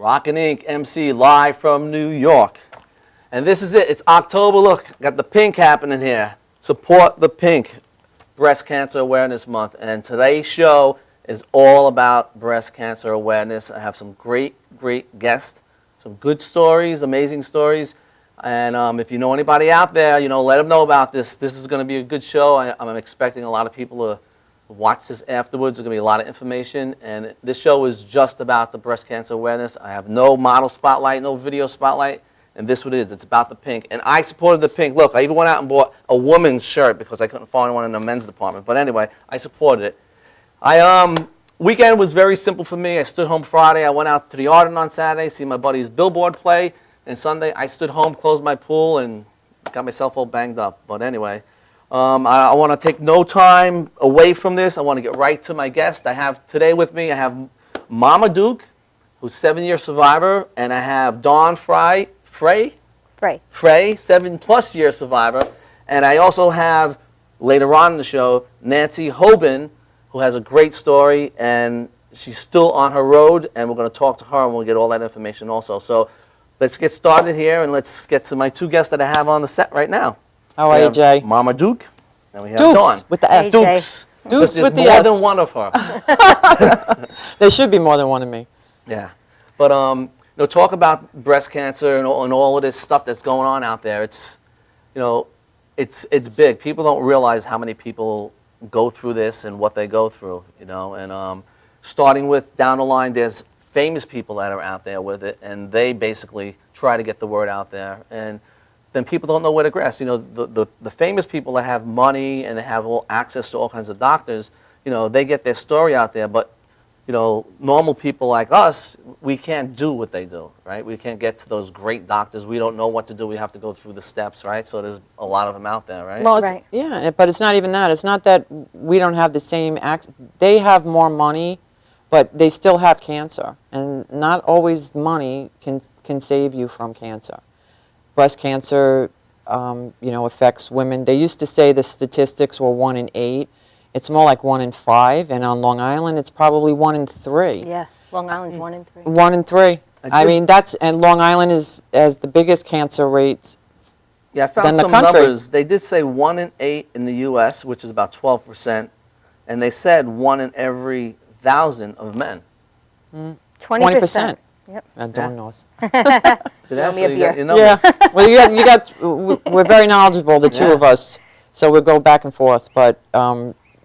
Rockin' Inc. MC live from New York. And this is it. It's October. Look, got the pink happening here. Support the pink. Breast Cancer Awareness Month. And today's show is all about breast cancer awareness. I have some great guests, some good stories, amazing stories. And if you know anybody out there, let them know about this. This is going to be a good show. I'm expecting a lot of people to watch this afterwards. There's going to be a lot of information. And this show is just about the breast cancer awareness. I have no model spotlight, no video spotlight. And this is what it is. It's about the pink. And I supported the pink. Look, I even went out and bought a woman's shirt because I couldn't find one in the men's department. But anyway, I supported it. Weekend was very simple for me. I stood home Friday. I went out to the Arden on Saturday, see my buddy's billboard play. And Sunday, I stood home, closed my pool, and got myself all banged up. But anyway, I want to take no time away from this. I want to get right to my guest. I have today with me, I have Mama Duke, who's 7-year survivor, and I have Dawn Frey, 7+ year survivor. And I also have, later on in the show, Nancy Hobin, who has a great story, and she's still on her road, and we're going to talk to her, and we'll get all that information also. So let's get started here, and let's get to my two guests that I have on the set right now. How are you, Jay? Mama Duke, and we have Dukes, Dawn. with the S. Hey, Dukes. Dukes with the more S. than one of her. There should be more than one of me. Yeah. But, talk about breast cancer and all of this stuff that's going on out there. It's, it's big. People don't realize how many people go through this and what they go through, and starting with down the line, there's famous people that are out there with it, and they basically try to get the word out there, and then people don't know where to grasp. The famous people that have money and they have all access to all kinds of doctors, they get their story out there, but normal people like us, we can't do what they do, right? We can't get to those great doctors. We don't know what to do. We have to go through the steps, right? So there's a lot of them out there, right? Well, Right. Yeah, but it's not even that. It's not that we don't have the same access. They have more money, but they still have cancer. And not always money can save you from cancer. Breast cancer, affects women. They used to say the statistics were 1 in 8. It's more like 1 in 5, and on Long Island, it's probably 1 in 3. Yeah, Long Island's 1 in 3. 1 in 3. And Long Island has the biggest cancer rates. Yeah, I found some numbers. They did say 1 in 8 in the U.S., which is about 12%, and they said 1 in every 1,000 of men. 20%. Yep. Dawn knows. Throw me a beer. Yeah. Well, we're very knowledgeable, the two of us, so we'll go back and forth. But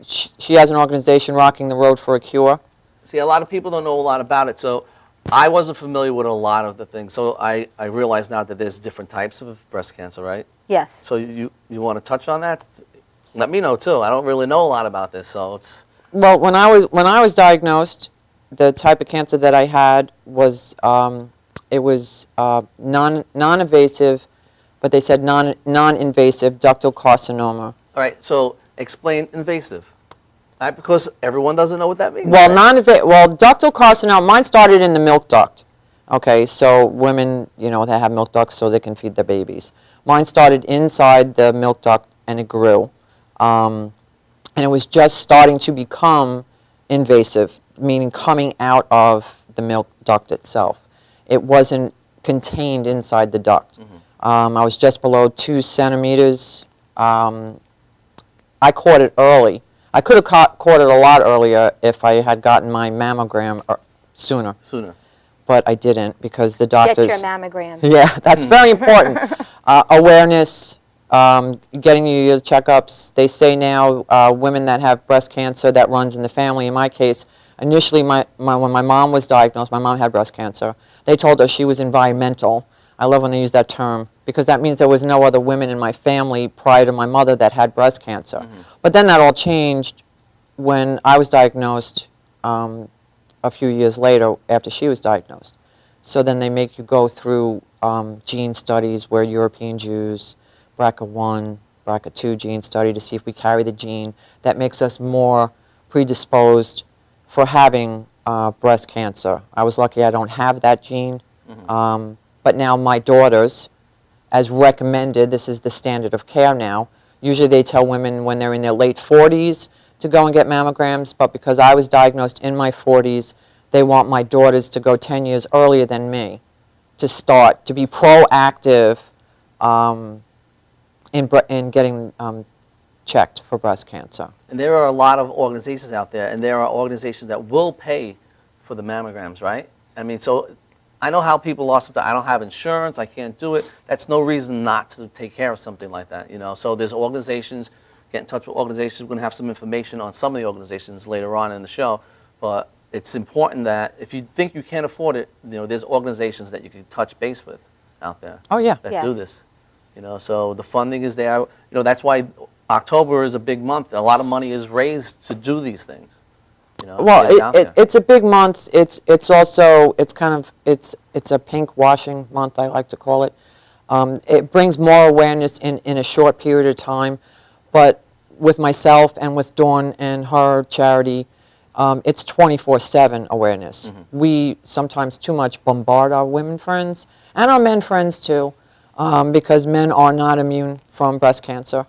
she has an organization, Rocking the Road for a Cure. See, a lot of people don't know a lot about it, so I wasn't familiar with a lot of the things. So I realize now that there's different types of breast cancer, right? Yes. So you want to touch on that? Let me know too. I don't really know a lot about this, so it's. Well, when I was diagnosed, the type of cancer that I had was non-invasive, but they said non-invasive ductal carcinoma. All right. So explain invasive. Right, because everyone doesn't know what that means. Well, right? Ductal carcinoma, mine started in the milk duct. Okay, so women, they have milk ducts so they can feed their babies. Mine started inside the milk duct and it grew. And it was just starting to become invasive, meaning coming out of the milk duct itself. It wasn't contained inside the duct. Mm-hmm. I was just below 2 centimeters. I caught it early. I could have caught it a lot earlier if I had gotten my mammogram sooner. But I didn't because the doctors... Get your mammograms. Yeah, that's very important. Awareness, getting your checkups. They say now women that have breast cancer that runs in the family. In my case, initially when my mom was diagnosed, my mom had breast cancer. They told her she was environmental. I love when they use that term because that means there was no other women in my family prior to my mother that had breast cancer. Mm-hmm. But then that all changed when I was diagnosed a few years later after she was diagnosed. So then they make you go through gene studies where European Jews, BRCA1, BRCA2 gene study to see if we carry the gene. That makes us more predisposed for having breast cancer. I was lucky I don't have that gene. Mm-hmm. But now my daughters, as recommended, this is the standard of care now. Usually they tell women when they're in their late 40s to go and get mammograms, but because I was diagnosed in my 40s, They want my daughters to go 10 years earlier than me, to start, to be proactive in getting checked for breast cancer. And there are a lot of organizations out there, and there are organizations that will pay for the mammograms, right? I mean, so I know how people lost something. I don't have insurance. I can't do it. That's no reason not to take care of something like that, you know. So there's organizations. Get in touch with organizations. We're going to have some information on some of the organizations later on in the show. But it's important that if you think you can't afford it, you know, there's organizations that you can touch base with out there. Oh, yeah. That do Yes. this. You know, so the funding is there. You know, that's why October is a big month. A lot of money is raised to do these things. You know, Well, get it out there. it's a big month. It's also, it's kind of, it's a pink washing month, I like to call it. It brings more awareness in a short period of time. But with myself and with Dawn and her charity, it's 24/7 awareness. We sometimes too much bombard our women friends and our men friends too, because men are not immune from breast cancer.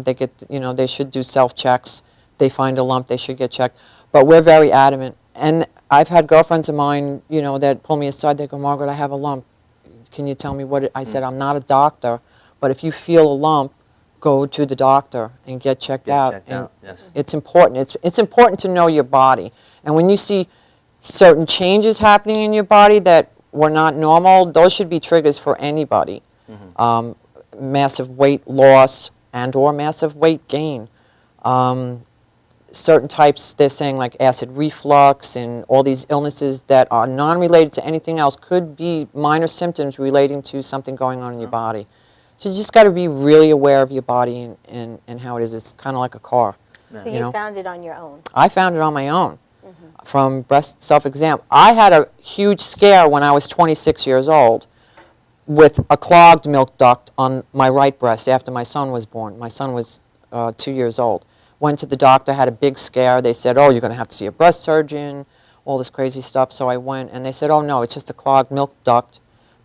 They get, you know, they should do self-checks. They find a lump, they should get checked. But we're very adamant. And I've had girlfriends of mine, you know, that pull me aside. They go, Margaret, I have a lump. Can you tell me what it, I said, I'm not a doctor, but if you feel a lump, go to the doctor and get checked out. Checked And out, yes. it's important. It's important to know your body. And when you see certain changes happening in your body that were not normal, those should be triggers for anybody. Massive weight loss and or massive weight gain. Certain types, they're saying like acid reflux and all these illnesses that are non-related to anything else could be minor symptoms relating to something going on in your body. So you just got to be really aware of your body and how it is. It's kind of like a car. So You you know? found it on your own. I found it on my own from breast self-exam. I had a huge scare when I was 26 years old with a clogged milk duct on my right breast after my son was born. My son was 2 years old. Went to the doctor, had a big scare. They said, oh, you're going to have to see a breast surgeon, all this crazy stuff. So I went, and they said, oh, no, it's just a clogged milk duct.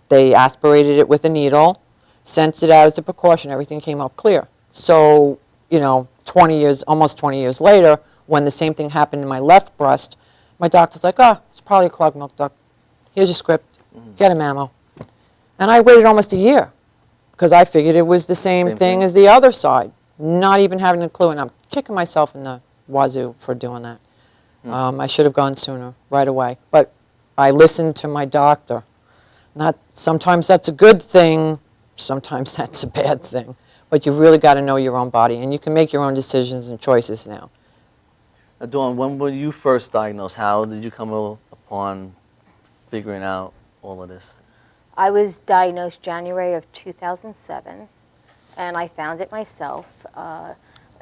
They aspirated it with a needle, sent it out as a precaution. Everything came up clear. So, you know, 20 years, almost 20 years later, when the same thing happened in my left breast, my doctor's like, oh, it's probably a clogged milk duct. Here's your script. Get a mammo. And I waited almost a year because I figured it was the same Same thing thing. as the other side, not even having a clue. And I'm kicking myself in the wazoo for doing that. I should have gone sooner, right away. But I listened to my doctor. Not sometimes that's a good thing, sometimes that's a bad thing. But you really got to know your own body, and you can make your own decisions and choices now. Now, Dawn, when were you first diagnosed? How did you come upon figuring out all of this? I was diagnosed January of 2007, and I found it myself.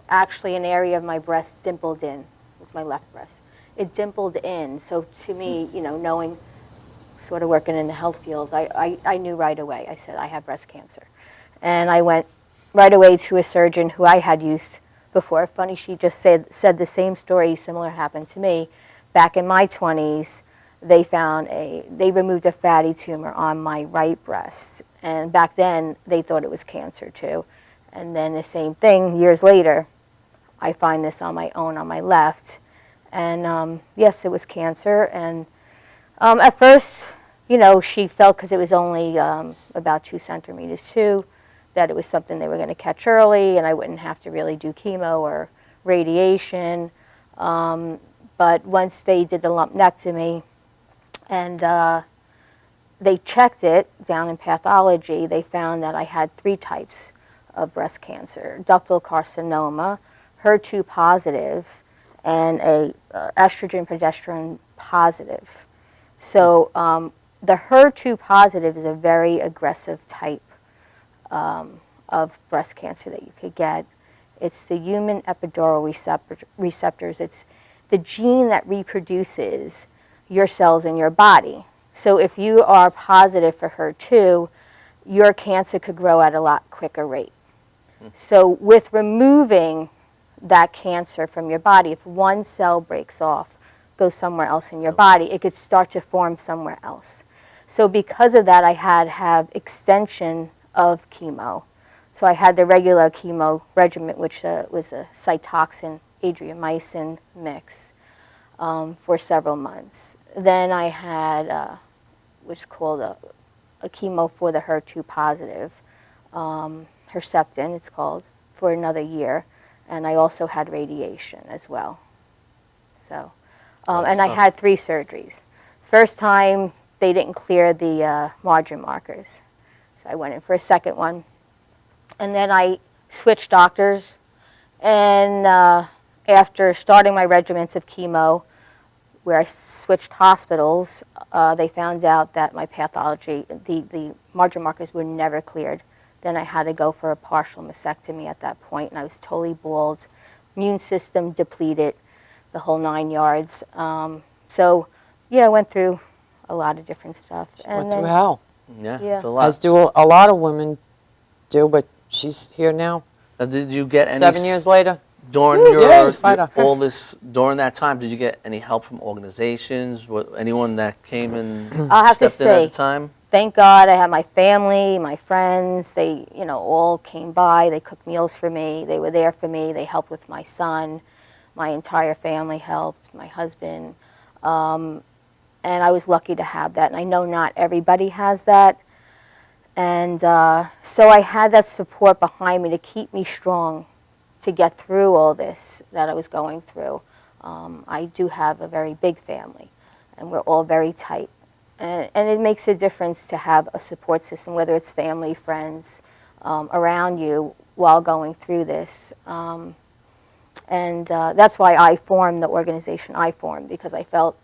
Actually, an area of my breast dimpled in. It was my left breast. It dimpled in, so to me, you know, knowing, sort of working in the health field, I knew right away. I said, I have breast cancer. And I went right away to a surgeon who I had used before. Funny, she just said the same story, similar happened to me. Back in my 20s, they removed a fatty tumor on my right breast. And back then, they thought it was cancer too. And then the same thing, years later, I find this on my own, on my left. And yes, it was cancer. And at first, you know, she felt, because it was only about 2 centimeters too, that it was something they were going to catch early and I wouldn't have to really do chemo or radiation. But once they did the lumpectomy and they checked it down in pathology, they found that I had 3 types of breast cancer: ductal carcinoma, HER2 positive, and a estrogen progesterone positive. So the HER2 positive is a very aggressive type of breast cancer that you could get. It's the human epidural receptors. It's the gene that reproduces your cells in your body. So if you are positive for HER2, your cancer could grow at a lot quicker rate. So with removing that cancer from your body, if one cell breaks off, goes somewhere else in your body, it could start to form somewhere else. So because of that, I had to have extension of chemo. So I had the regular chemo regimen, which was a Cytoxan, adriamycin mix for several months. then I had what's called a chemo for the HER2 positive, Herceptin it's called, for another year. And I also had radiation as well. So, and I had 3 surgeries. First time, they didn't clear the margin markers. So I went in for a second one. And then I switched doctors. And after starting my regimens of chemo, where I switched hospitals, they found out that my pathology, the margin markers were never cleared. Then I had to go for a partial mastectomy at that point, and I was totally bald, immune system depleted, the whole 9 yards. So, yeah, I went through a lot of different stuff. Went through hell. Yeah, Yeah. it's a lot. As do a lot of women do, but she's here now. Now, did you get any 7 years later. during Woo, your, yay, fighter. all this during that time? Did you get any help from organizations? Anyone that came and I'll have to stepped in at say, the time? thank God I had my family, my friends. They, all came by. They cooked meals for me. They were there for me. They helped with my son. My entire family helped, my husband. And I was lucky to have that. And I know not everybody has that. And so I had that support behind me to keep me strong, to get through all this that I was going through. I do have a very big family, and we're all very tight. And it makes a difference to have a support system, whether it's family, friends, around you while going through this. And that's why I formed the organization I formed, because I felt,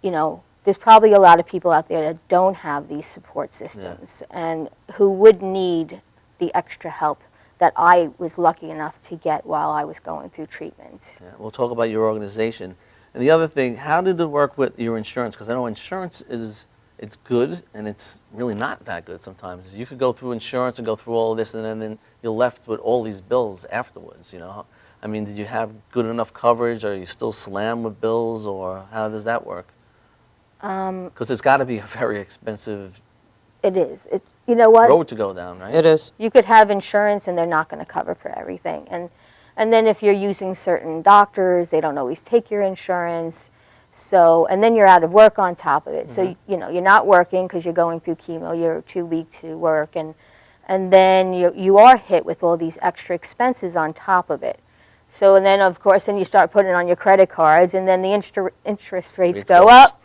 there's probably a lot of people out there that don't have these support systems and who would need the extra help that I was lucky enough to get while I was going through treatment. Yeah, we'll talk about your organization. And the other thing, how did it work with your insurance? Because I know insurance it's good, and it's really not that good sometimes. You could go through insurance and go through all of this, and then you're left with all these bills afterwards, I mean, did you have good enough coverage? Are you still slammed with bills, or how does that work? Because it's got to be a very expensive It is. You know what? road to go down, right? It is. You could have insurance and they're not going to cover for everything. And then if you're using certain doctors, they don't always take your insurance. So, and then you're out of work on top of it. So, you're not working because you're going through chemo. You're too weak to work. And then you are hit with all these extra expenses on top of it. So, and then, of course, then you start putting it on your credit cards, and then the interest rates go up.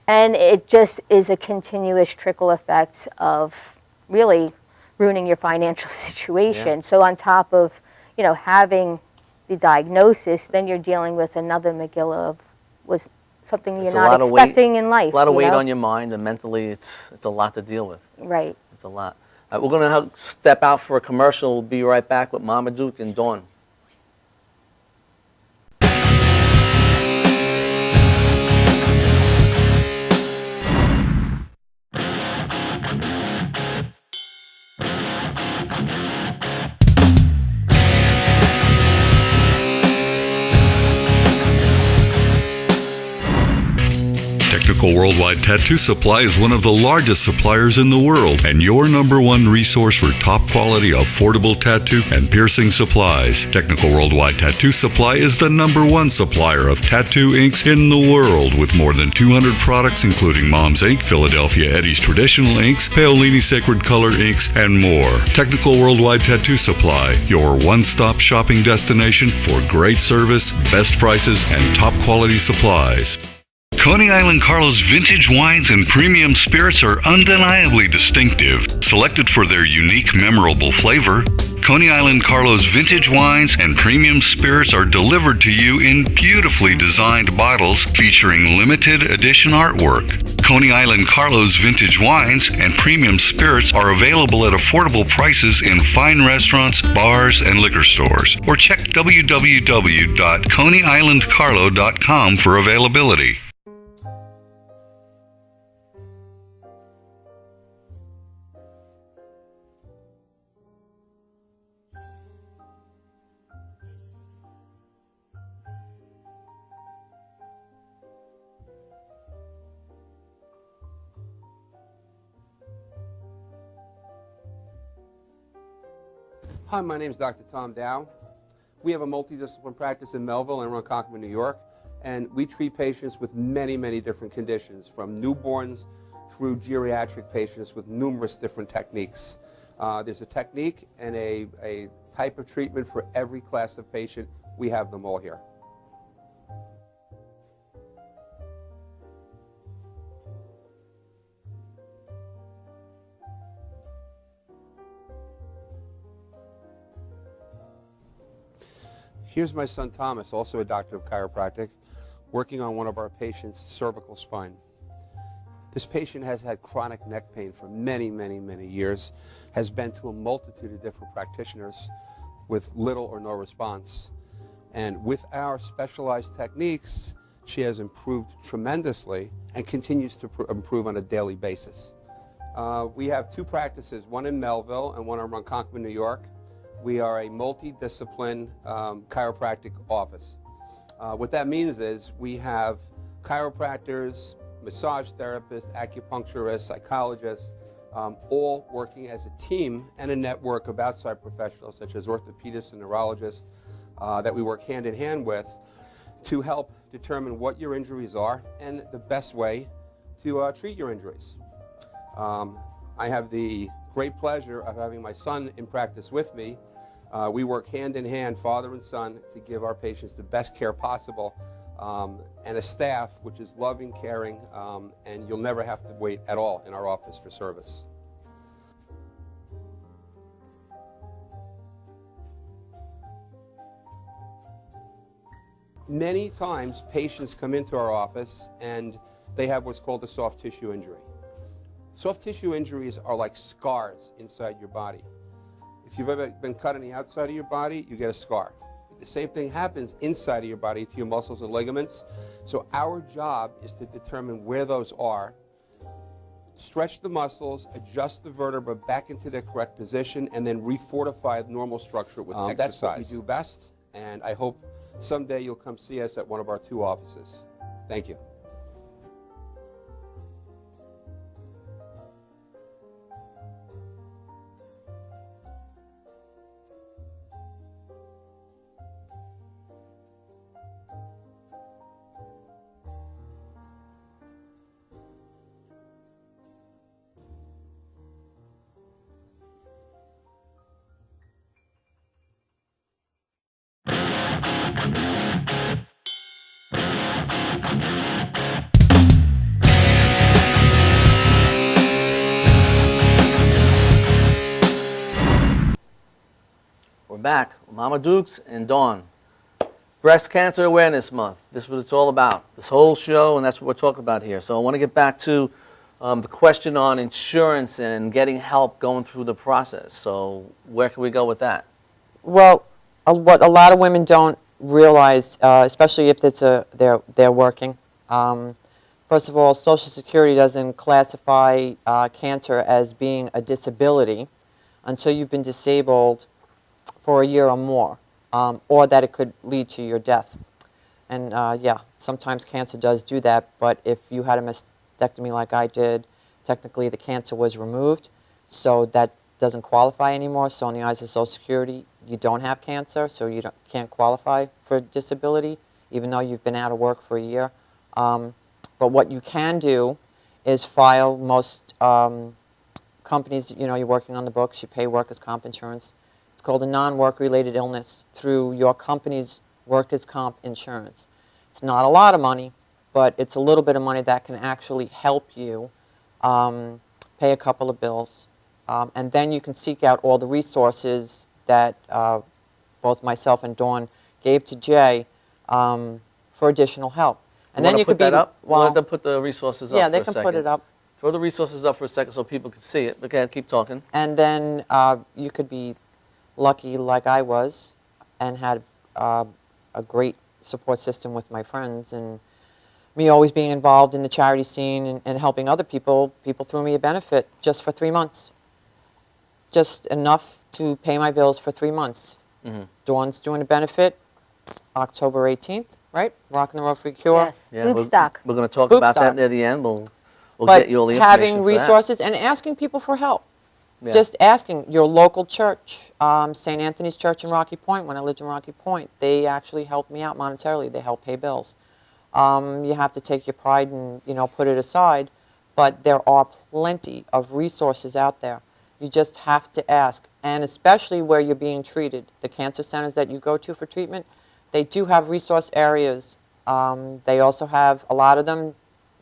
And it just is a continuous trickle effect of really ruining your financial situation. Yeah. So on top of, having the diagnosis, then you're dealing with another Megillah of was something you're It's a not lot of expecting in life. A lot of weight on your mind, and mentally it's a lot to deal with. Right. It's a lot. We're going to step out for a commercial. We'll be right back with Mama Duke and Dawn. Technical Worldwide Tattoo Supply is one of the largest suppliers in the world and your number one resource for top quality, affordable tattoo and piercing supplies. Technical Worldwide Tattoo Supply is the number one supplier of tattoo inks in the world, with more than 200 products including Mom's Ink, Philadelphia Eddie's Traditional Inks, Paolini Sacred Color Inks, and more. Technical Worldwide Tattoo Supply, your one-stop shopping destination for great service, best prices, and top quality supplies. Coney Island Carlos vintage wines and premium spirits are undeniably distinctive. Selected for their unique, memorable flavor, Coney Island Carlos vintage wines and premium spirits are delivered to you in beautifully designed bottles featuring limited edition artwork. Coney Island Carlos vintage wines and premium spirits are available at affordable prices in fine restaurants, bars, and liquor stores. Or check www.coneyislandcarlo.com for availability. Hi, my name is Dr. Tom Dow. We have a multidisciplinary practice in Melville and Ronkonkoma, New York. And we treat patients with many, many different conditions, from newborns through geriatric patients with numerous different techniques. There's a technique and a type of treatment for every class of patient. We have them all here. Here's my son Thomas, also a doctor of chiropractic, working on one of our patients' cervical spine. This patient has had chronic neck pain for many, many, many years, has been to a multitude of different practitioners with little or no response. And with our specialized techniques, she has improved tremendously and continues to improve on a daily basis. We have two practices, one in Melville and one in Ronkonkoma, New York. We are a multidiscipline chiropractic office. What that means is we have chiropractors, massage therapists, acupuncturists, psychologists, all working as a team and a network of outside professionals such as orthopedists and neurologists that we work hand in hand with to help determine what your injuries are and the best way to treat your injuries. I have the great pleasure of having my son in practice with me. We work hand in hand, father and son, to give our patients the best care possible, and a staff which is loving, caring, and you'll never have to wait at all in our office for service. Many times patients come into our office and they have what's called a soft tissue injury. Soft tissue injuries are like scars inside your body. If you've ever been cut on the outside of your body, you get a scar. The same thing happens inside of your body to your muscles and ligaments. So our job is to determine where those are, stretch the muscles, adjust the vertebra back into their correct position, and then refortify the normal structure with exercise. That's what we do best, and I hope someday you'll come see us at one of our two offices. Thank you. We're back. Mama Dukes and Dawn. Breast Cancer Awareness Month. This is what it's all about. This whole show, and that's what we're talking about here. So I want to get back to the question on insurance and getting help going through the process. So where can we go with that? Well, what a lot of women don't realize, especially if it's they're working. First of all, Social Security doesn't classify cancer as being a disability until you've been disabled for a year or more, or that it could lead to your death. And yeah, sometimes cancer does do that, but if you had a mastectomy like I did, technically the cancer was removed, so that doesn't qualify anymore. So in the eyes of Social Security, you don't have cancer, so you can't qualify for disability, even though you've been out of work for a year. But what you can do is file most companies, you know, you're working on the books, you pay workers' comp insurance. It's called a non-work-related illness through your company's workers' comp insurance. It's not a lot of money, but it's a little bit of money that can actually help you pay a couple of bills. And then you can seek out all the resources that both myself and Dawn gave to Jay for additional help. And then you could put that up? Well, Let them put the resources up yeah, for they a can second. put it up. Throw the resources up for a second so people can see it. Okay, keep talking. And then you could be lucky like I was and had a great support system with my friends, and me always being involved in the charity scene and helping other people. People threw me a benefit just for 3 months. Just enough to pay my bills for 3 months. Mm-hmm. Dawn's doing a benefit October 18th, right? Rockin' the Road for Cure. Yes, Yeah, boob stock. We're going to talk Boob about that stock. near the end. We'll But get you all the information having for that. resources and asking people for help. Yeah. Just asking your local church, St. Anthony's Church in Rocky Point. When I lived in Rocky Point, they actually helped me out monetarily. They helped pay bills. you have to take your pride and, put it aside. But there are plenty of resources out there. You just have to ask. And especially where you're being treated, the cancer centers that you go to for treatment, they do have resource areas. They also have, a lot of them,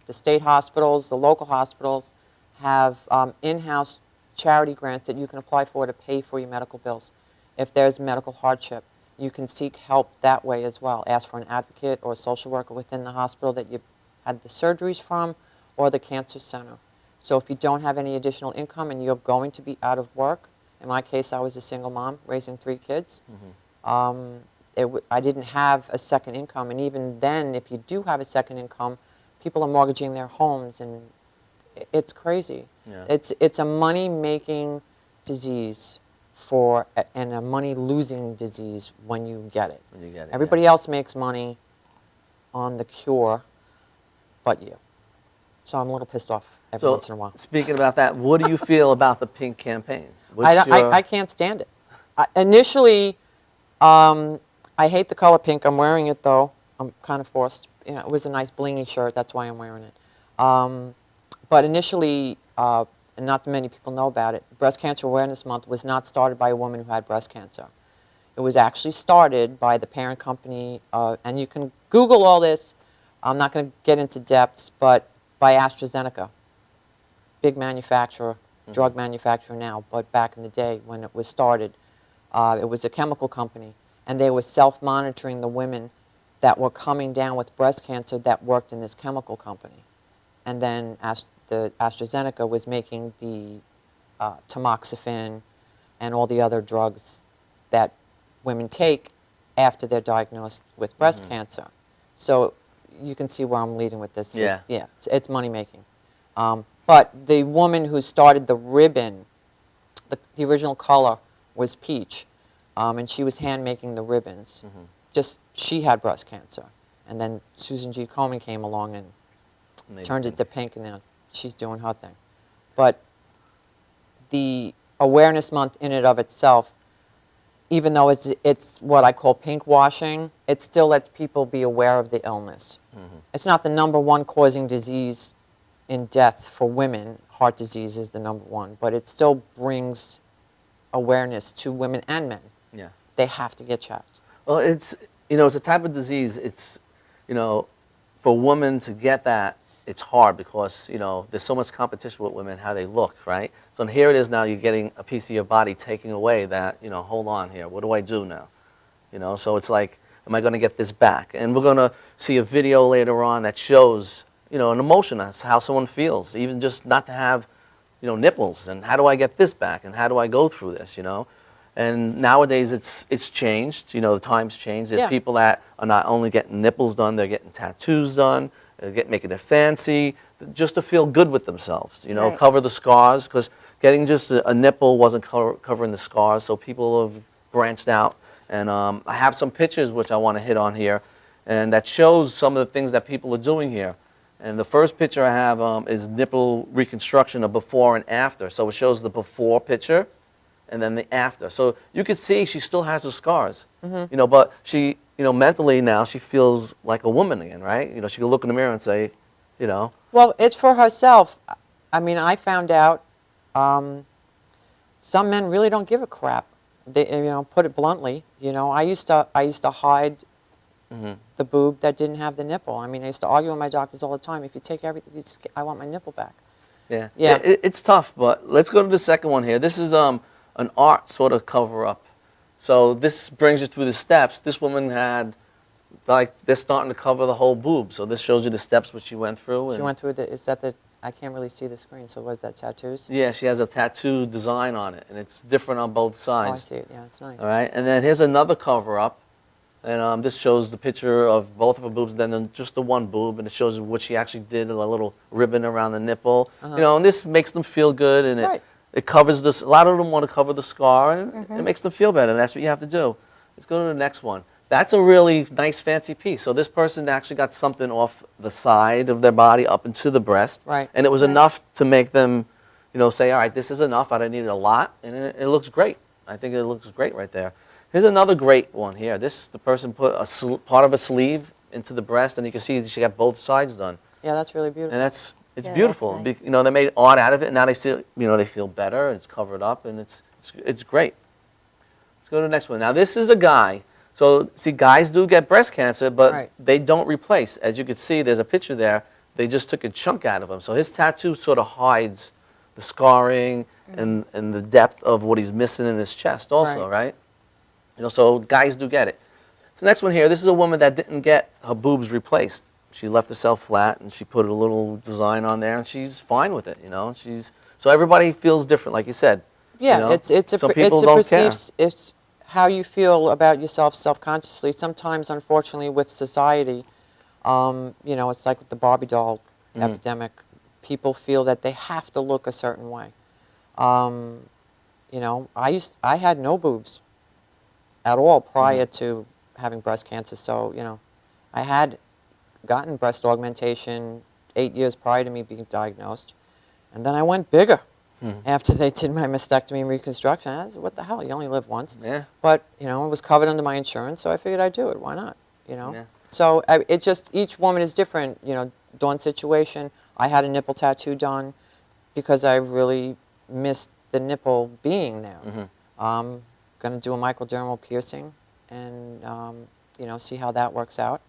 the state hospitals, the local hospitals, have in-house charity grants that you can apply for to pay for your medical bills. If there's medical hardship, you can seek help that way as well. Ask for an advocate or a social worker within the hospital that you had the surgeries from or the cancer center. So if you don't have any additional income and you're going to be out of work, in my case, I was a single mom raising 3 kids. I didn't have a second income, and even then, if you do have a second income, people are mortgaging their homes, and it's crazy. Yeah. It's a money-making disease and a money-losing disease when you get it. When you get it, Everybody else makes money on the cure, but you. So I'm a little pissed off every once in a while. Speaking about that, what do you feel about the pink campaign? I can't stand it. Initially, I hate the color pink. I'm wearing it, though. I'm kind of forced. It was a nice blingy shirt. That's why I'm wearing it. But initially, and not many people know about it, Breast Cancer Awareness Month was not started by a woman who had breast cancer. It was actually started by the parent company, and you can Google all this. I'm not going to get into depths, but by AstraZeneca, big manufacturer, drug manufacturer now, but back in the day when it was started, it was a chemical company, and they were self-monitoring the women that were coming down with breast cancer that worked in this chemical company. And then the AstraZeneca was making the tamoxifen and all the other drugs that women take after they're diagnosed with breast cancer. So you can see where I'm leading with this. Yeah. It's money-making. But the woman who started the ribbon, the original color was peach, and she was hand-making the ribbons. She had breast cancer. And then Susan G. Komen came along and turned it to pink, and now she's doing her thing. But the Awareness Month in and of itself, even though it's what I call pink washing, it still lets people be aware of the illness. It's not the #1 causing disease in death for women. Heart disease is the #1, but it still brings awareness to women and men. Yeah. They have to get checked. Well, it's a type of disease. It's, for women to get that, it's hard because, there's so much competition with women, how they look, right? So here it is now, you're getting a piece of your body taking away that, hold on here, what do I do now? So it's like, am I going to get this back? And we're going to see a video later on that shows, an emotion, that's how someone feels, even just not to have, nipples, and how do I get this back, and how do I go through this, And nowadays it's changed, the times changed. There's people that are not only getting nipples done, they're getting tattoos done, making it fancy, just to feel good with themselves, Right. cover the scars, because getting just a nipple wasn't covering the scars, so people have branched out. And I have some pictures which I want to hit on here, and that shows some of the things that people are doing here. And the first picture I have is nipple reconstruction, a before and after. So it shows the before picture and then the after. So you can see she still has the scars, but she, mentally now she feels like a woman again, right? She can look in the mirror and say, Well, it's for herself. I mean, I found out some men really don't give a crap. They, put it bluntly. I used to hide the boob that didn't have the nipple. I mean, I used to argue with my doctors all the time. If you take everything, I want my nipple back. Yeah. Yeah. It's tough, but let's go to the second one here. This is an art sort of cover-up. So this brings you through the steps. This woman had, they're starting to cover the whole boob. So this shows you the steps which she went through. She went through I can't really see the screen, so was that tattoos? Yeah, she has a tattoo design on it, and it's different on both sides. Oh, I see it. Yeah, it's nice. All right, and then here's another cover-up. And this shows the picture of both of her boobs, then just the one boob, and it shows what she actually did, a little ribbon around the nipple. And this makes them feel good, and it covers this. A lot of them want to cover the scar, and it makes them feel better, and that's what you have to do. Let's go to the next one. That's a really nice, fancy piece. So this person actually got something off the side of their body up into the breast, and it was enough to make them, say, all right, this is enough. I don't need it a lot, and it looks great. I think it looks great right there. Here's another great one here. The person put part of a sleeve into the breast, and you can see she got both sides done. Yeah, that's really beautiful. And it's Yeah, beautiful. that's nice. You know, they made art out of it, and now they still, you know, they feel better. It's covered up, and it's great. Let's go to the next one. Now, this is a guy. So, see, guys do get breast cancer, but Right. they don't replace. As you can see, there's a picture there. They just took a chunk out of him. So his tattoo sort of hides the scarring and the depth of what he's missing in his chest also, right? You know, so guys do get it. The next one here, this is a woman that didn't get her boobs replaced. She left herself flat, and she put a little design on there, and she's fine with it, you know. So everybody feels different, like you said. Yeah, you know? it's a Some it's people a don't care. perceived, it's how you feel about yourself self-consciously. Sometimes, unfortunately, with society, you know, it's like with the Barbie doll epidemic. People feel that they have to look a certain way. You know, I had no boobs at all prior to having breast cancer. So, you know, I had gotten breast augmentation 8 years prior to me being diagnosed. And then I went bigger after they did my mastectomy and reconstruction. I said, what the hell, you only live once. Yeah. But, you know, it was covered under my insurance, so I figured I'd do it. Why not, you know? Yeah. So it just, each woman is different. You know, Dawn's situation, I had a nipple tattoo done because I really missed the nipple being there. I'm going to do a microdermal piercing and, you know, see how that works out.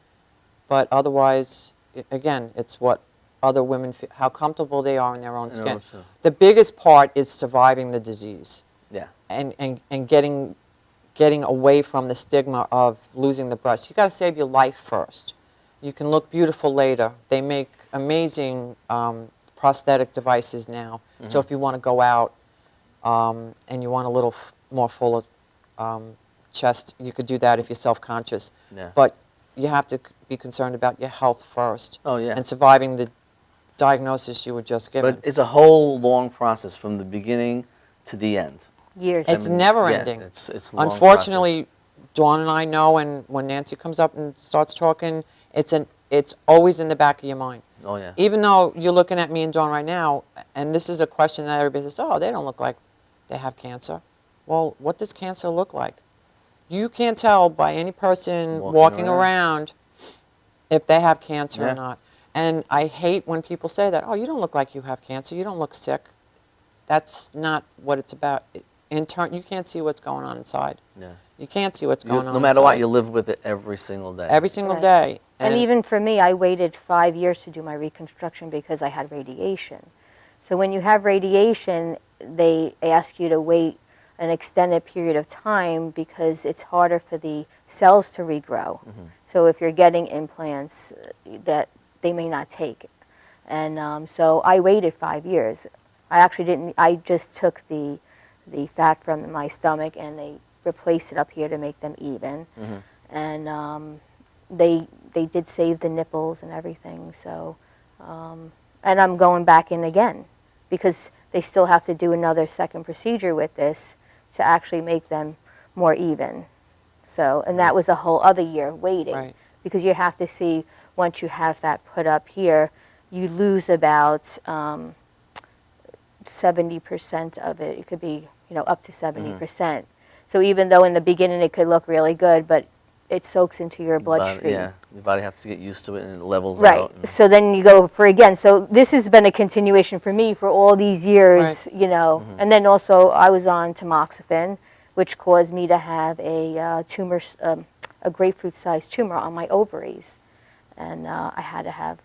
But otherwise, again, it's what other women feel, how comfortable they are in their own skin. also. The biggest part is surviving the disease Yeah. and getting away from the stigma of losing the breast. You got to save your life first. You can look beautiful later. They make amazing prosthetic devices now. So if you want to go out and you want a little more full chest, you could do that if you're self-conscious. Yeah. But you have to be concerned about your health first. Oh, yeah. And surviving the diagnosis you were just given. But it's a whole long process from the beginning to the end. Years. It's never Yeah, ending. it's a long Unfortunately, Dawn and I know, and when Nancy comes up and starts talking, it's always in the back of your mind. process. Oh, yeah. Even though you're looking at me and Dawn right now, and this is a question that everybody says, oh, they don't look like they have cancer. Well, what does cancer look like? You can't tell by any person walking around if they have cancer Yeah. or not. And I hate when people say that, oh, you don't look like you have cancer, you don't look sick. That's not what it's about. You can't see what's going on inside. Yeah. You can't see what's going on No matter what, inside. you live with it every single day. Every single Right. day. And even for me, I waited 5 years to do my reconstruction because I had radiation. So when you have radiation, they ask you to wait an extended period of time because it's harder for the cells to regrow. So if you're getting implants that they may not take. And so I waited 5 years. I actually didn't, I just took the fat from my stomach and they replaced it up here to make them even. And they did save the nipples and everything. So, and I'm going back in again because they still have to do another second procedure with this to actually make them more even. So, and that was a whole other year waiting. Right. Because you have to see, once you have that put up here, you lose about 70% of it. It could be, you know, up to 70%. So even though in the beginning it could look really good, but it soaks into your bloodstream. Yeah, your body has to get used to it and it levels Right. out. and- So then you go for again. So this has been a continuation for me for all these years, you know. And then also I was on tamoxifen, which caused me to have a tumor, a grapefruit-sized tumor on my ovaries, and I had to have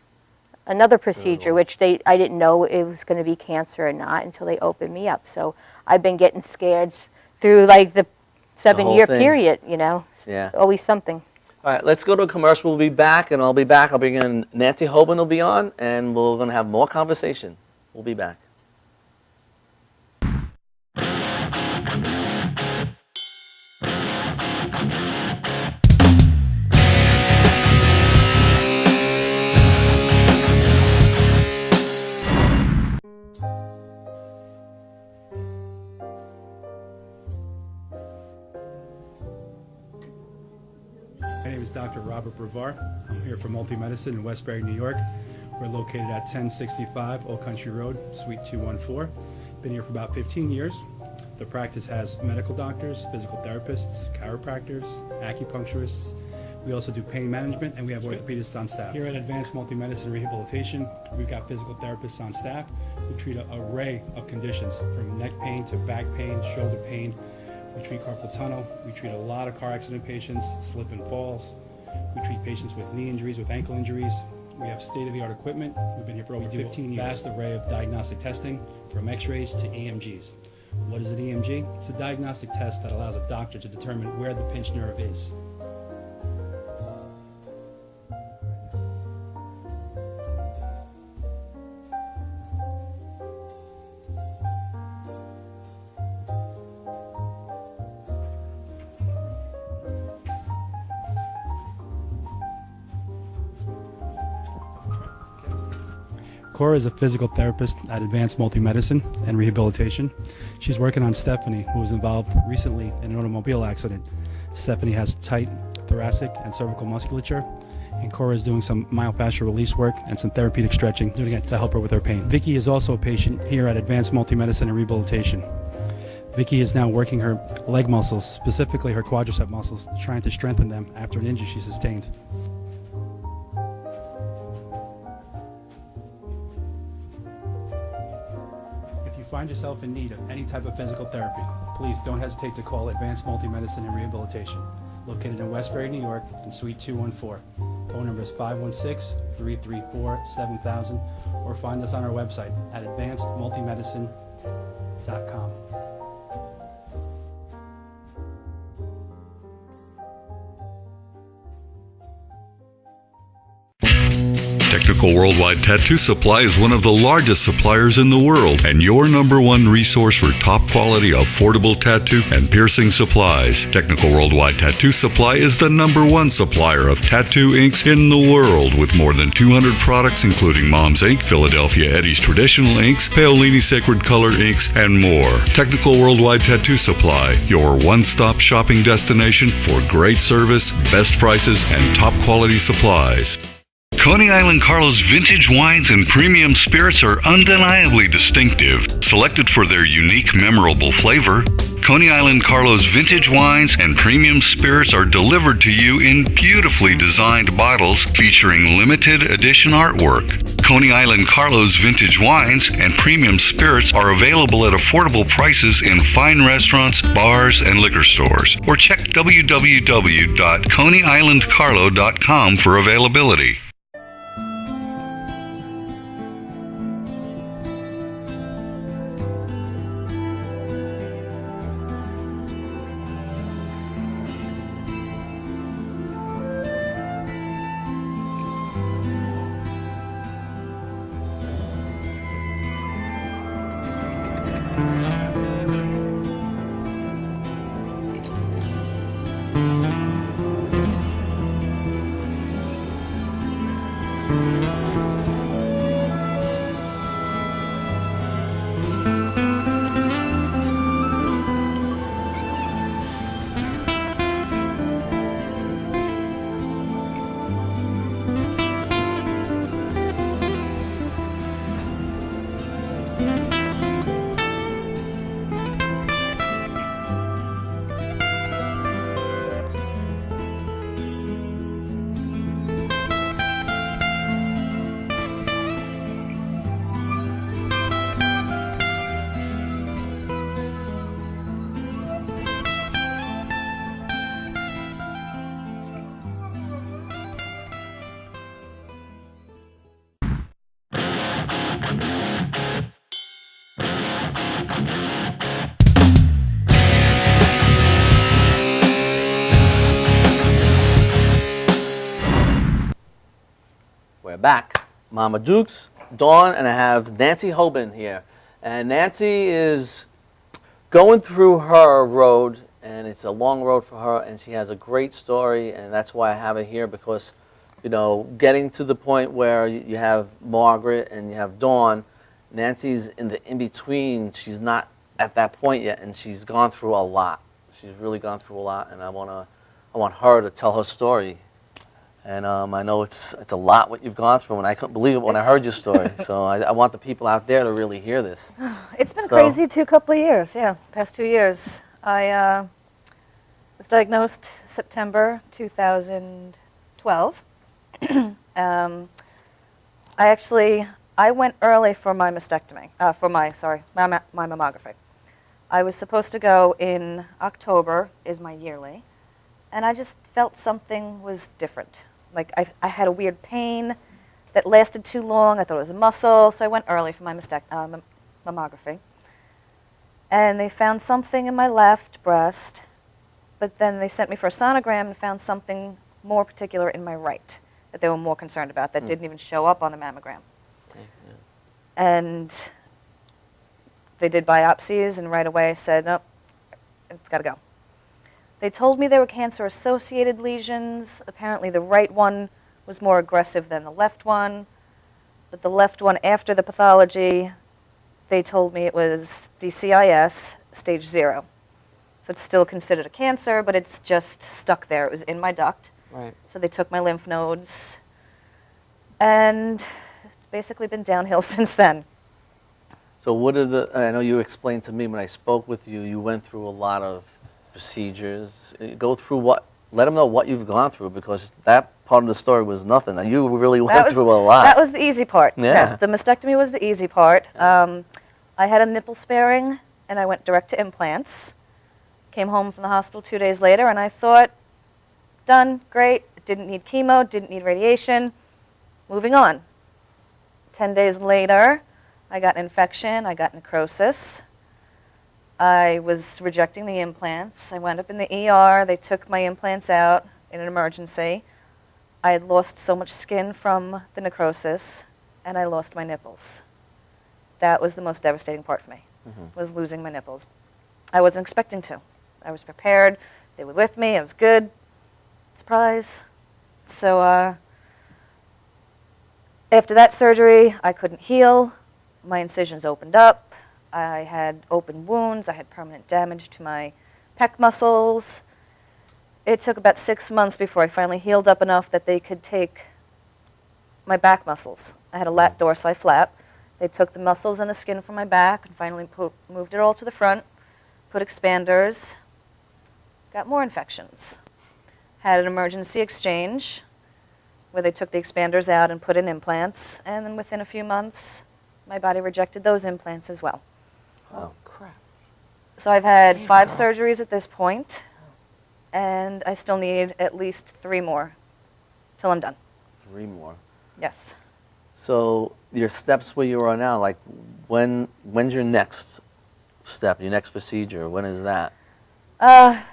another procedure, which I didn't know it was going to be cancer or not until they opened me up. So I've been getting scared through like the 7-year thing. period, you know. Yeah. Always something. All right, let's go to a commercial. We'll be back, and I'll be back. I'll bring in Nancy Hobin will be on, and we're going to have more conversation. We'll be back. My name is Dr. Robert Brevard. I'm here for Multi-Medicine in Westbury, New York. We're located at 1065 Old Country Road, Suite 214. Been here for about 15 years. The practice has medical doctors, physical therapists, chiropractors, acupuncturists. We also do pain management, and we have orthopedists on staff. Here at Advanced Multi-Medicine and Rehabilitation, we've got physical therapists on staff who treat an array of conditions, from neck pain to back pain, shoulder pain. We treat carpal tunnel. We treat a lot of car accident patients, slip and falls. We treat patients with knee injuries, with ankle injuries. We have state-of-the-art equipment. We've been here for over 15 years. Vast array of diagnostic testing, from x-rays to EMGs. What is an EMG? It's a diagnostic test that allows a doctor to determine where the pinched nerve is. Cora is a physical therapist at Advanced Multi-Medicine and Rehabilitation. She's working on Stephanie, who was involved recently in an automobile accident. Stephanie has tight thoracic and cervical musculature, and Cora is doing some myofascial release work and some therapeutic stretching, doing it to help her with her pain. Vicky is also a patient here at Advanced Multi-Medicine and Rehabilitation. Vicky is now working her leg muscles, specifically her quadricep muscles, trying to strengthen them after an injury she sustained. If you find yourself in need of any type of physical therapy, please don't hesitate to call Advanced Multi-Medicine and Rehabilitation, located in Westbury, New York, in Suite 214. Phone number is 516-334-7000, or find us on our website at advancedmultimedicine.com. Technical Worldwide Tattoo Supply is one of the largest suppliers in the world and your number one resource for top quality, affordable tattoo and piercing supplies. Technical Worldwide Tattoo Supply is the number one supplier of tattoo inks in the world, with more than 200 products including Mom's Ink, Philadelphia Eddie's Traditional Inks, Paolini Sacred Color Inks, and more. Technical Worldwide Tattoo Supply, your one-stop shopping destination for great service, best prices, and top quality supplies. Coney Island Carlos vintage wines and premium spirits are undeniably distinctive. Selected for their unique, memorable flavor, Coney Island Carlos vintage wines and premium spirits are delivered to you in beautifully designed bottles featuring limited edition artwork. Coney Island Carlos vintage wines and premium spirits are available at affordable prices in fine restaurants, bars, and liquor stores. Or check www.coneyislandcarlo.com for availability. We're back. Mama Dukes, Dawn, and I have Nancy Hobin here. And Nancy is going through her road, and it's a long road for her, and she has a great story, and that's why I have her here, because, you know, getting to the point where you have Margaret and you have Dawn, Nancy's in the in-between. She's not at that point yet, and she's gone through a lot. She's really gone through a lot, and I want her to tell her story. And I know it's a lot what you've gone through, and I couldn't believe it when I heard your story. So I want the people out there to really hear this. It's been crazy couple of years, yeah, past 2 years. I was diagnosed September 2012. I went early for my mastectomy, my mammography. I was supposed to go in October, is my yearly, and I just felt something was different. Like I had a weird pain that lasted too long. I thought it was a muscle, so I went early for my mammography. And they found something in my left breast, but then they sent me for a sonogram and found something more particular in my right that they were more concerned about that didn't even show up on the mammogram. And they did biopsies and right away said, nope, it's got to go. They told me they were cancer-associated lesions. Apparently the right one was more aggressive than the left one, but the left one after the pathology, they told me it was DCIS, stage 0. So it's still considered a cancer, but it's just stuck there. It was in my duct. Right. So they took my lymph nodes, and it's basically been downhill since then. So what are I know you explained to me when I spoke with you, you went through a lot of procedures. Go through let them know what you've gone through, because that part of the story was nothing. And you really went through a lot. That was the easy part. Yeah. Yes, the mastectomy was the easy part. I had a nipple sparing, and I went direct to implants. Came home from the hospital 2 days later, and I thought, done, great. Didn't need chemo, didn't need radiation. Moving on. 10 days later, I got an infection, I got necrosis. I was rejecting the implants. I wound up in the ER. They took my implants out in an emergency. I had lost so much skin from the necrosis, and I lost my nipples. That was the most devastating part for me, was losing my nipples. I wasn't expecting to. I was prepared. They were with me. I was good. Surprise. So after that surgery, I couldn't heal. My incisions opened up. I had open wounds. I had permanent damage to my pec muscles. It took about 6 months before I finally healed up enough that they could take my back muscles. I had a lat dorsi flap. They took the muscles and the skin from my back and finally moved it all to the front, put expanders, got more infections. Had an emergency exchange where they took the expanders out and put in implants, and then within a few months, my body rejected those implants as well. Oh, crap. So I've had 5 surgeries at this point, and I still need at least 3 more till I'm done. 3 more. Yes. So your steps where you are now, like when's your next step, your next procedure? When is that?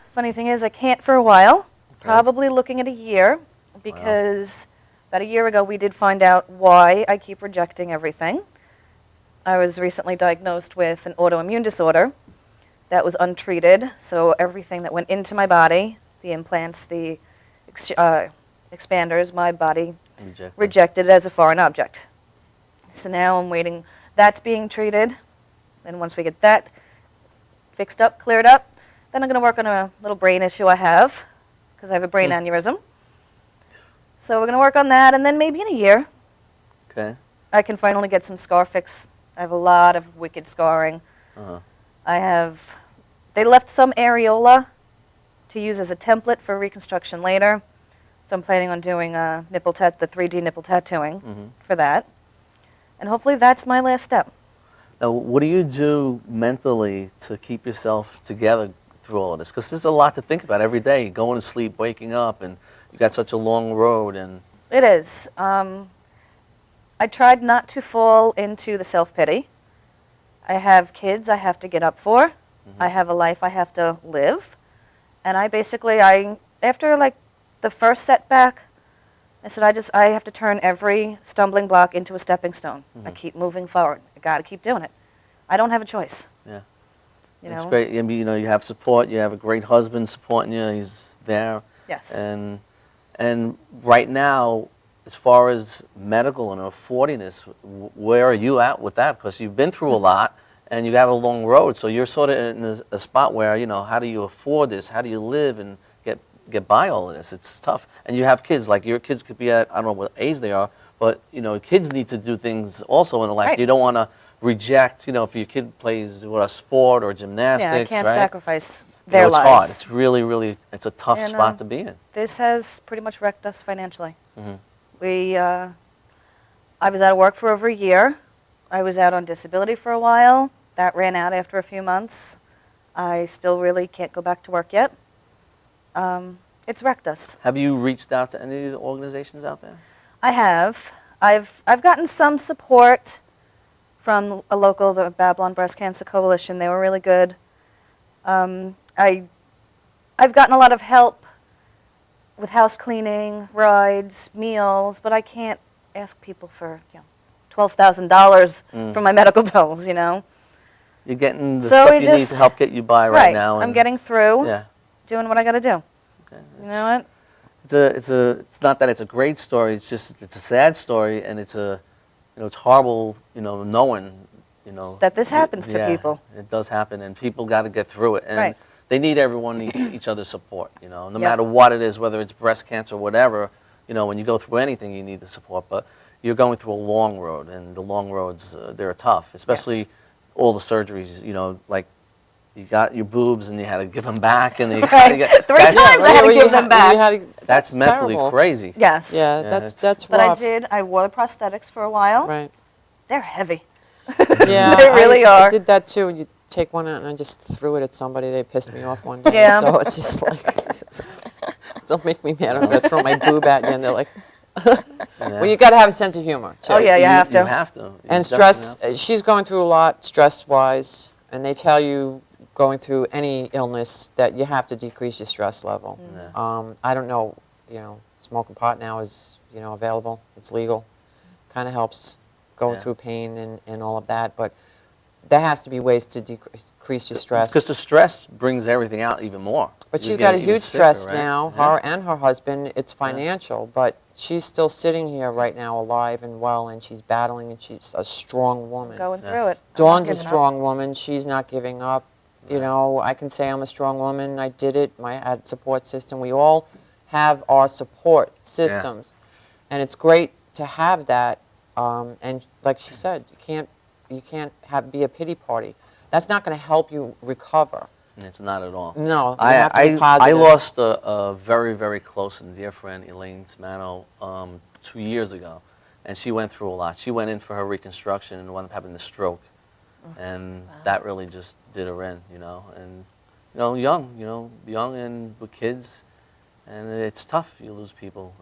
Funny thing is, I can't for a while. Probably looking at a year, because about a year ago we did find out why I keep rejecting everything. I was recently diagnosed with an autoimmune disorder that was untreated, so everything that went into my body, the implants, the expanders, my body rejected as a foreign object. So now I'm waiting. That's being treated, and once we get that fixed up, cleared up, then I'm going to work on a little brain issue I have, because I have a brain aneurysm. So we're going to work on that, and then maybe in a year, I can finally get some scar fix. I have a lot of wicked scarring. They left some areola to use as a template for reconstruction later. So I'm planning on doing the 3D nipple tattooing for that. And hopefully that's my last step. Now, what do you do mentally to keep yourself together through all of this? Because there's a lot to think about every day, going to sleep, waking up, and you got such a long road. And it is. I tried not to fall into the self-pity. I have kids I have to get up for. I have a life I have to live. And after like the first setback, I said, I have to turn every stumbling block into a stepping stone. I keep moving forward. I got to keep doing it. I don't have a choice. Yeah. You It's know? great. I mean, you have support. You have a great husband supporting you. He's there. Yes. And right now, as far as medical and affording this, where are you at with that? Because you've been through a lot, and you have a long road. So you're sort of in a spot where, how do you afford this? How do you live and get by all of this? It's tough. And you have kids. Like, your kids could be at, I don't know what age they are, but, kids need to do things also in life. Right. You don't want to reject, if your kid plays a sport or gymnastics, Yeah, I can't right? sacrifice their it's lives. hard. It's really, really, it's a tough And, spot to be in. This has pretty much wrecked us financially. Mm-hmm. I was out of work for over a year. I was out on disability for a while. That ran out after a few months. I still really can't go back to work yet. It's wrecked us. Have you reached out to any of the organizations out there? I have. I've gotten some support from a local, the Babylon Breast Cancer Coalition. They were really good. I've gotten a lot of help with house cleaning, rides, meals, but I can't ask people for $12,000 for my medical bills, you know. You're getting the So stuff we you need just- to help get you by right now. I'm and- getting through, Yeah. doing what I got to do. Okay. You know what? It's not that it's a great story. It's just it's a sad story, and it's horrible. Knowing That this happens to yeah, people. It does happen, and people got to get through it. And Right. they need everyone needs each other's support. No Yeah. matter what it is, whether it's breast cancer or whatever. When you go through anything, you need the support. But you're going through a long road, and the long roads they're tough, especially all the surgeries. Like. You got your boobs and you had to give them back, and you gotta get, Three times I had to give them back. That's mentally terrible. crazy. Yes. Yeah, it's- that's But rough. I wore the prosthetics for a while. Right. They're heavy. Yeah, They really I are. did that too. You take one out and I just threw it at somebody. They pissed me off one day. Yeah. So it's just like, don't make me mad. I'm going to throw my boob at you. And they're like, well, you got to have a sense of humor too. Oh, yeah, you have to. You have to. You And definitely stress, have to. she's going through a lot stress-wise. And they tell you going through any illness that you have to decrease your stress level. Yeah. I don't know, smoking pot now is, available. It's legal. Kind of helps go Yeah. through pain and all of that. But there has to be ways to decrease your stress. Because the stress brings everything out even more. But You she's get got a even huge sicker, stress right? now, Yeah. her and her husband. It's financial, but she's still sitting here right now alive and well, and she's battling, and she's a strong woman. Going Yeah. through it. I'm not Dawn's a giving up. strong woman. She's not giving up. I can say I'm a strong woman. I did it. I had a support system. We all have our support systems. And it's great to have that. And like she said, you can't be a pity party. That's not going to help you recover. It's not at all. No, you have to be I positive. lost a very, very close and dear friend, Elaine Smano, 2 years ago. And she went through a lot. She went in for her reconstruction and wound up having a stroke. And that really just did her in, and young and with kids, and it's tough. You lose people,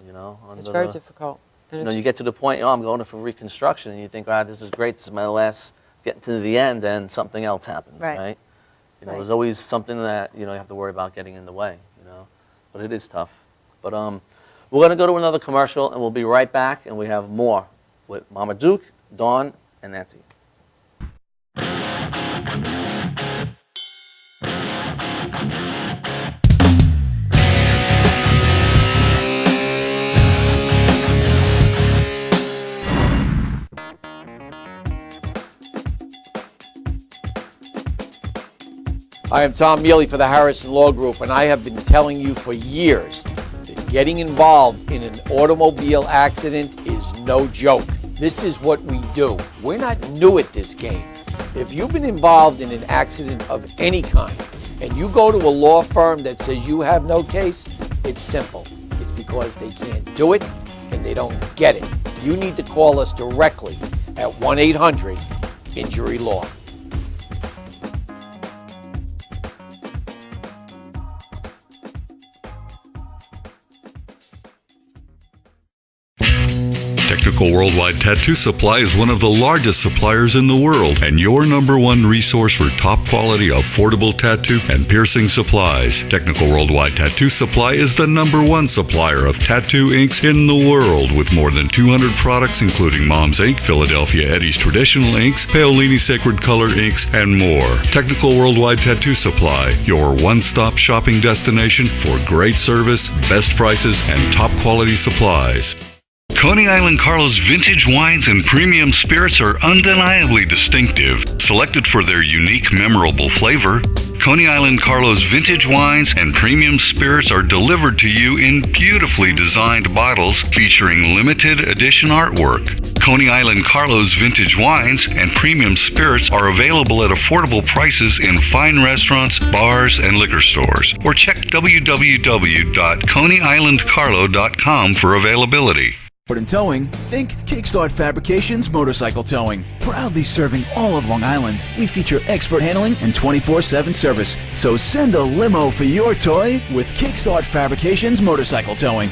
It's very difficult. And you get to the point, I'm going in for reconstruction, and you think, this is great. This is my last, getting to the end, and something else happens, Right. right? Right. There's always something that you have to worry about getting in the way, But it is tough. But we're going to go to another commercial, and we'll be right back, and we have more with Mama Duke, Dawn, and Nancy. I am Tom Mealy for the Harrison Law Group, and I have been telling you for years that getting involved in an automobile accident is no joke. This is what we do. We're not new at this game. If you've been involved in an accident of any kind, and you go to a law firm that says you have no case, it's simple. It's because they can't do it and they don't get it. You need to call us directly at 1-800-INJURY-LAW. Technical Worldwide Tattoo Supply is one of the largest suppliers in the world and your #1 resource for top quality, affordable tattoo and piercing supplies. Technical Worldwide Tattoo Supply is the #1 supplier of tattoo inks in the world with more than 200 products including Mom's Ink, Philadelphia Eddie's Traditional Inks, Paolini Sacred Color Inks, and more. Technical Worldwide Tattoo Supply, your one-stop shopping destination for great service, best prices, and top quality supplies. Coney Island Carlos vintage wines and premium spirits are undeniably distinctive, selected for their unique, memorable flavor. Coney Island Carlos vintage wines and premium spirits are delivered to you in beautifully designed bottles featuring limited edition artwork. Coney Island Carlo's vintage wines and premium spirits are available at affordable prices in fine restaurants, bars, and liquor stores. Or check www.coneyislandcarlo.com for availability. But in towing, think Kickstart Fabrications Motorcycle Towing. Proudly serving all of Long Island, we feature expert handling and 24/7 service. So send a limo for your toy with Kickstart Fabrications Motorcycle Towing.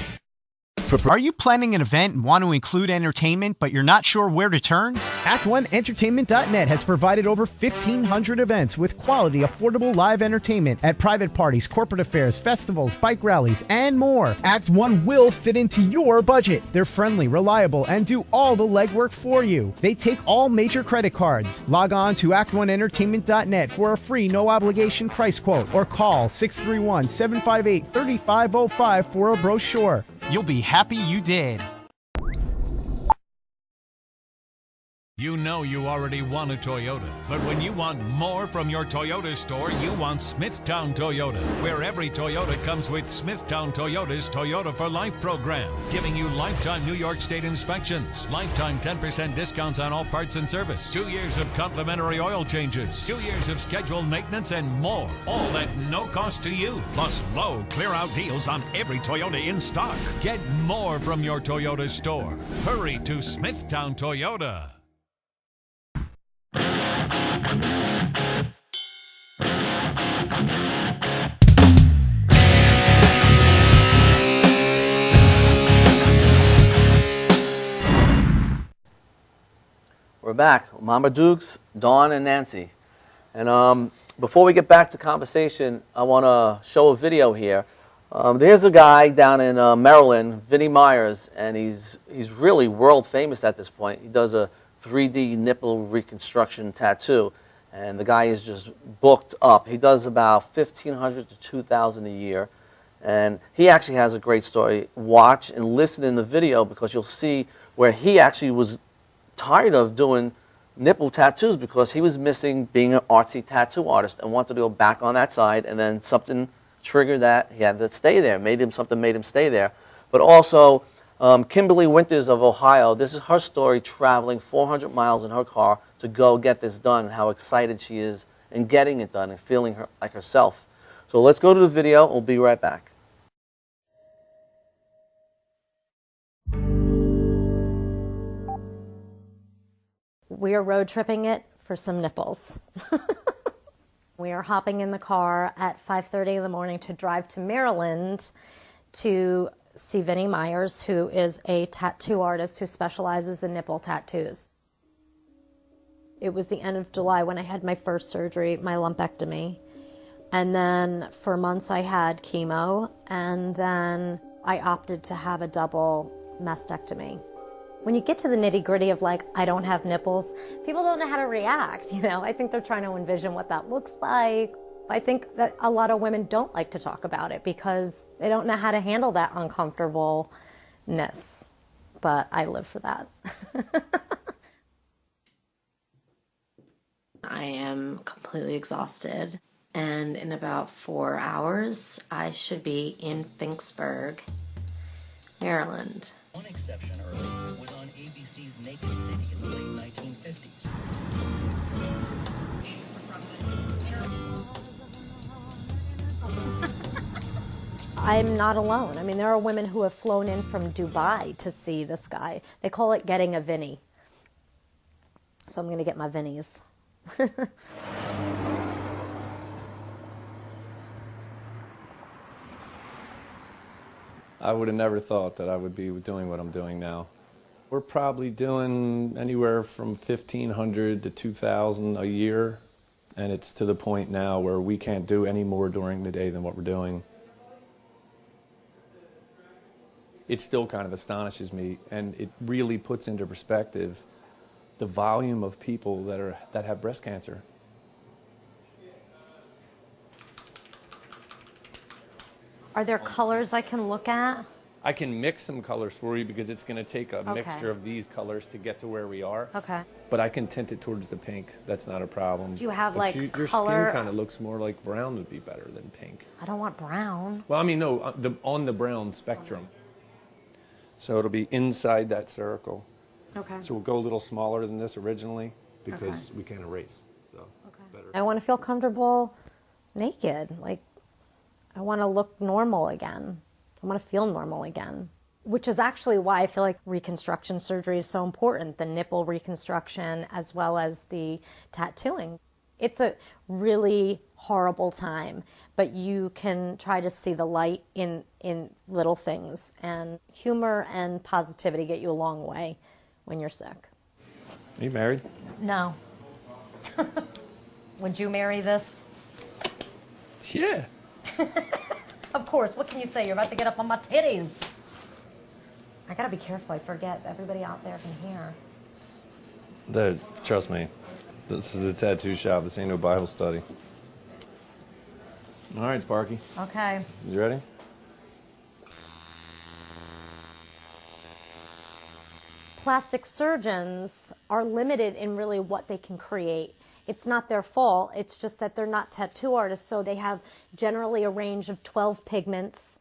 Are you planning an event and want to include entertainment, but you're not sure where to turn? Act1Entertainment.net has provided over 1,500 events with quality, affordable live entertainment at private parties, corporate affairs, festivals, bike rallies, and more. Act 1 will fit into your budget. They're friendly, reliable, and do all the legwork for you. They take all major credit cards. Log on to Act1Entertainment.net for a free, no-obligation price quote, or call 631-758-3505 for a brochure. You'll be happy you did. You know you already want a Toyota, but when you want more from your Toyota store, you want Smithtown Toyota, where every Toyota comes with Smithtown Toyota's Toyota for Life program, giving you lifetime New York State inspections, lifetime 10% discounts on all parts and service, 2 years of complimentary oil changes, 2 years of scheduled maintenance, and more, all at no cost to you, plus low clear-out deals on every Toyota in stock. Get more from your Toyota store. Hurry to Smithtown Toyota. We're back. Mama Dukes, Dawn, and Nancy. And before we get back to conversation, I want to show a video here. There's a guy down in Maryland, Vinnie Myers, and he's really world famous at this point. He does a 3D nipple reconstruction tattoo, and the guy is just booked up. He does about $1,500 to $2,000 a year, and he actually has a great story. Watch and listen in the video, because you'll see where he actually was tired of doing nipple tattoos because he was missing being an artsy tattoo artist and wanted to go back on that side, and then something triggered that he had to stay there, made him stay there. But also Kimberly Winters of Ohio, this is her story, traveling 400 miles in her car to go get this done, and how excited she is in getting it done and feeling like herself. So let's go to the video. We'll be right back. We are road tripping it for some nipples. We are hopping in the car at 5:30 in the morning to drive to Maryland to see Vinnie Myers, who is a tattoo artist who specializes in nipple tattoos. It was the end of July when I had my first surgery, my lumpectomy. And then for months I had chemo, and then I opted to have a double mastectomy. When you get to the nitty-gritty of like, I don't have nipples, people don't know how to react, you know? I think they're trying to envision what that looks like. I think that a lot of women don't like to talk about it because they don't know how to handle that uncomfortableness. But I live for that. I am completely exhausted, and in about 4 hours, I should be in Finksburg, Maryland. One exception early was on ABC's Naked City in the late 1950s. I'm not alone. I mean, there are women who have flown in from Dubai to see this guy. They call it getting a Vinnie. So I'm going to get my Vinnies. I would have never thought that I would be doing what I'm doing now. We're probably doing anywhere from $1,500 to $2,000 a year, and it's to the point now where we can't do any more during the day than what we're doing. It still kind of astonishes me, and it really puts into perspective the volume of people that have breast cancer. Are there colors I can look at? I can mix some colors for you because it's going to take a mixture of these colors to get to where we are. Okay. But I can tint it towards the pink. That's not a problem. Do you have, but like, your color? skin kind of looks more like brown would be better than pink. I don't want brown. Well, I mean, no, on the brown spectrum. So it'll be inside that circle. Okay. So we'll go a little smaller than this originally because we can't erase. So better. I want to feel comfortable naked. Like, I want to look normal again. I want to feel normal again. Which is actually why I feel like reconstruction surgery is so important, the nipple reconstruction as well as the tattooing. It's a really horrible time, but you can try to see the light in little things. And humor and positivity get you a long way when you're sick. Are you married? No. Would you marry this? Yeah. Of course. What can you say? You're about to get up on my titties. I gotta be careful. I forget. Everybody out there can hear. Dude, trust me. This is a tattoo shop. This ain't no Bible study. All right, Sparky. Okay. You ready? Plastic surgeons are limited in really what they can create. It's not their fault. It's just that they're not tattoo artists, so they have generally a range of 12 pigments,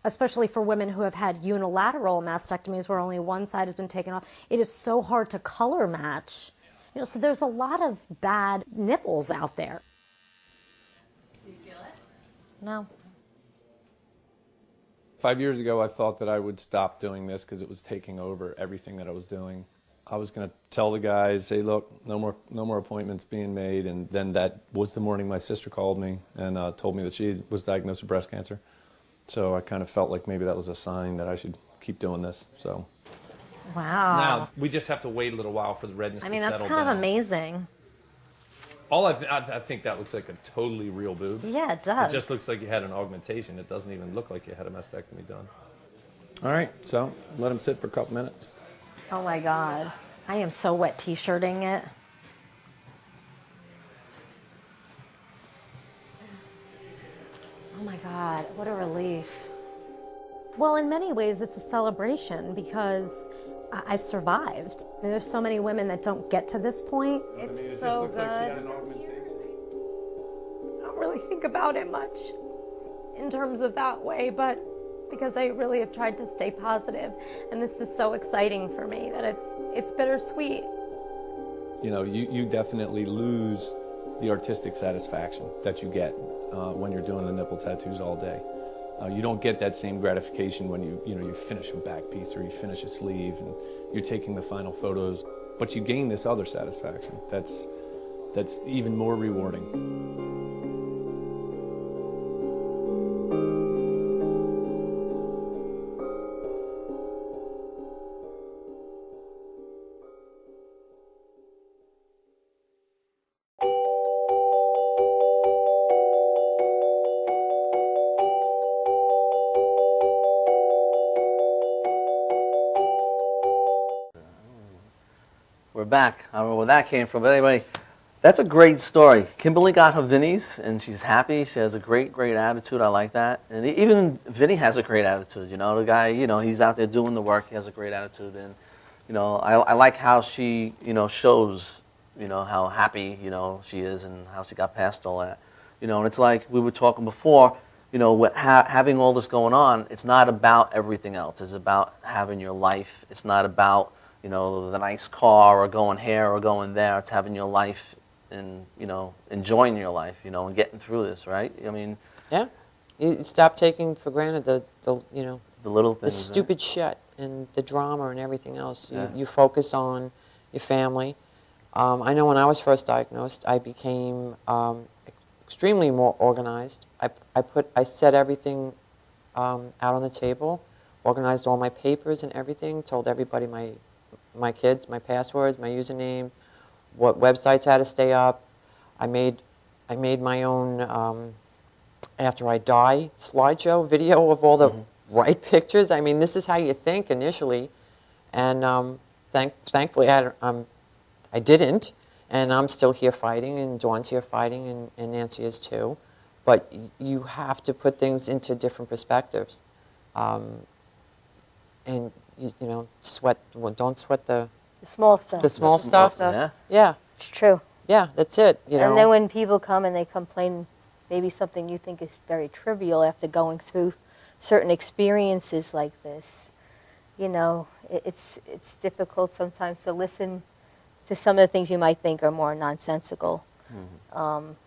especially for women who have had unilateral mastectomies where only one side has been taken off. It is so hard to color match. You know, so there's a lot of bad nipples out there. Do you feel it? No. 5 years ago, I thought that I would stop doing this because it was taking over everything that I was doing. I was going to tell the guys, hey, look, no more appointments being made. And then that was the morning my sister called me and told me that she was diagnosed with breast cancer. So I kind of felt like maybe that was a sign that I should keep doing this. So Wow. now we just have to wait a little while for the redness to settle down. That's kind of amazing. All I think that looks like a totally real boob. Yeah, it does. It just looks like you had an augmentation. It doesn't even look like you had a mastectomy done. All right, so let him sit for a couple minutes. Oh my God. I am so wet t-shirting it. Oh my God, what a relief. Well, in many ways, it's a celebration because I survived. I mean, there's so many women that don't get to this point. It's so good. Like she had an augmentation. I don't really think about it much in terms of that way, but because I really have tried to stay positive, and this is so exciting for me that it's bittersweet. You know, you definitely lose the artistic satisfaction that you get when you're doing the nipple tattoos all day. You don't get that same gratification when you finish a back piece or you finish a sleeve and you're taking the final photos, but you gain this other satisfaction that's even more rewarding. We're back. I don't know where that came from, but anyway, that's a great story. Kimberly got her Vinnies, and she's happy. She has a great, great attitude. I like that. And even Vinny has a great attitude. You know, the guy, you know, he's out there doing the work. He has a great attitude. And, you know, I like how she, you know, shows, you know, how happy, you know, she is and how she got past all that. You know, and it's like we were talking before, you know, with having all this going on, it's not about everything else. It's about having your life. It's not about, you know, the nice car or going here or going there. It's having your life and, you know, enjoying your life, you know, and getting through this, right? I mean, yeah. You stop taking for granted the you know, the little the things, stupid shit and the drama and everything else. Yeah. You focus on your family. I know when I was first diagnosed, I became extremely more organized. I set everything out on the table, organized all my papers and everything, told everybody my kids, my passwords, my username, what websites had to stay up. I made my own after I die slideshow video of all the right pictures. I mean, this is how you think initially, and thankfully I didn't, and I'm still here fighting, and Dawn's here fighting, and Nancy is too. But you have to put things into different perspectives, and you know, don't sweat the small stuff. The small stuff. Yeah. Yeah. It's true. Yeah, that's it. You know. And then when people come and they complain, maybe something you think is very trivial after going through certain experiences like this, it's difficult sometimes to listen to some of the things you might think are more nonsensical.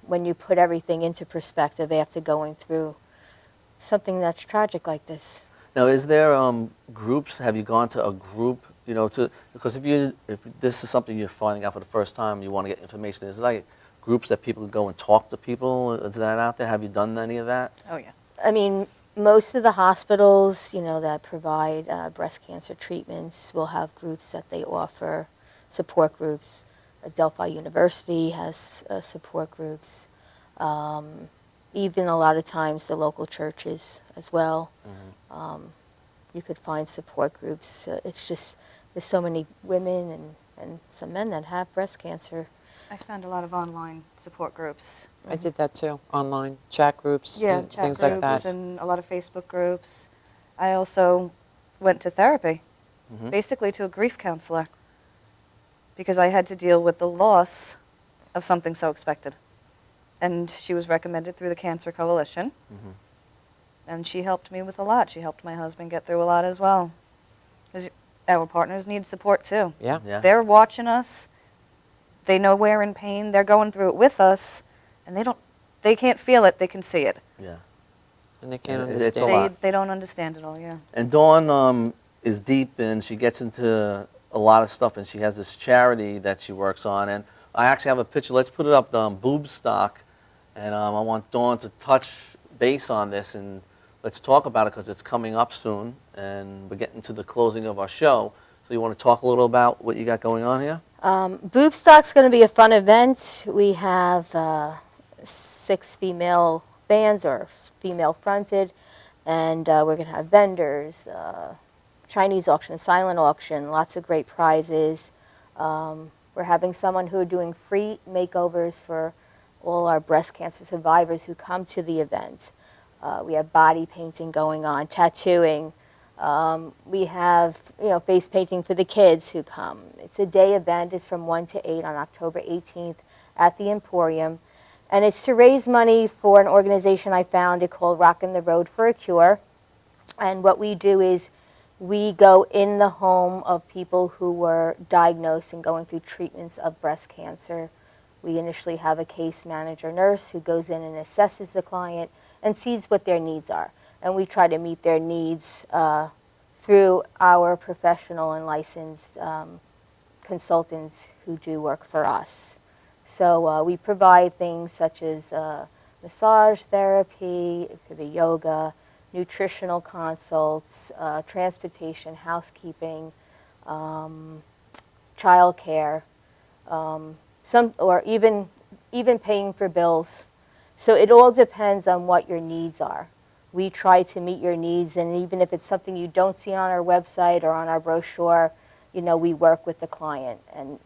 When you put everything into perspective after going through something that's tragic like this. Now, is there groups? Have you gone to a group? Because if this is something you're finding out for the first time, you want to get information. Is it like groups that people go and talk to people? Is that out there? Have you done any of that? Oh, yeah. I mean, most of the hospitals, that provide breast cancer treatments will have groups that they offer, support groups. Delphi University has support groups. Even a lot of times the local churches as well. You could find support groups. It's just there's so many women and some men that have breast cancer. I found a lot of online support groups. I did that too, online chat groups, Yeah, and chat things groups like that. and a lot of Facebook groups. I also went to therapy, basically to a grief counselor, because I had to deal with the loss of something so expected. And she was recommended through the Cancer Coalition, and she helped me with a lot. She helped my husband get through a lot as well. 'Cause our partners need support too. Yeah. They're watching us. They know we're in pain. They're going through it with us, and they can't feel it. They can see it. Yeah. And they can't It's a understand. lot. They don't understand it all. Yeah. And Dawn is deep, and she gets into a lot of stuff, and she has this charity that she works on. And I actually have a picture. Let's put it up, boob stock, and I want Dawn to touch base on this, and let's talk about it because it's coming up soon, and we're getting to the closing of our show. So you want to talk a little about what you got going on here? Boob Stock's going to be a fun event. We have 6 female bands, or female fronted, and we're going to have vendors, Chinese auction, silent auction, lots of great prizes. We're having someone who are doing free makeovers for all our breast cancer survivors who come to the event. We have body painting going on, tattooing. We have, face painting for the kids who come. It's a day event. It's from 1 to 8 on October 18th at the Emporium. And it's to raise money for an organization I founded called Rockin' the Road for a Cure. And what we do is we go in the home of people who were diagnosed and going through treatments of breast cancer. We initially have a case manager nurse who goes in and assesses the client and sees what their needs are. And we try to meet their needs through our professional and licensed consultants who do work for us. So we provide things such as massage therapy, it could be yoga, nutritional consults, transportation, housekeeping, childcare, or even paying for bills. So it all depends on what your needs are. We try to meet your needs, and even if it's something you don't see on our website or on our brochure, we work with the client. And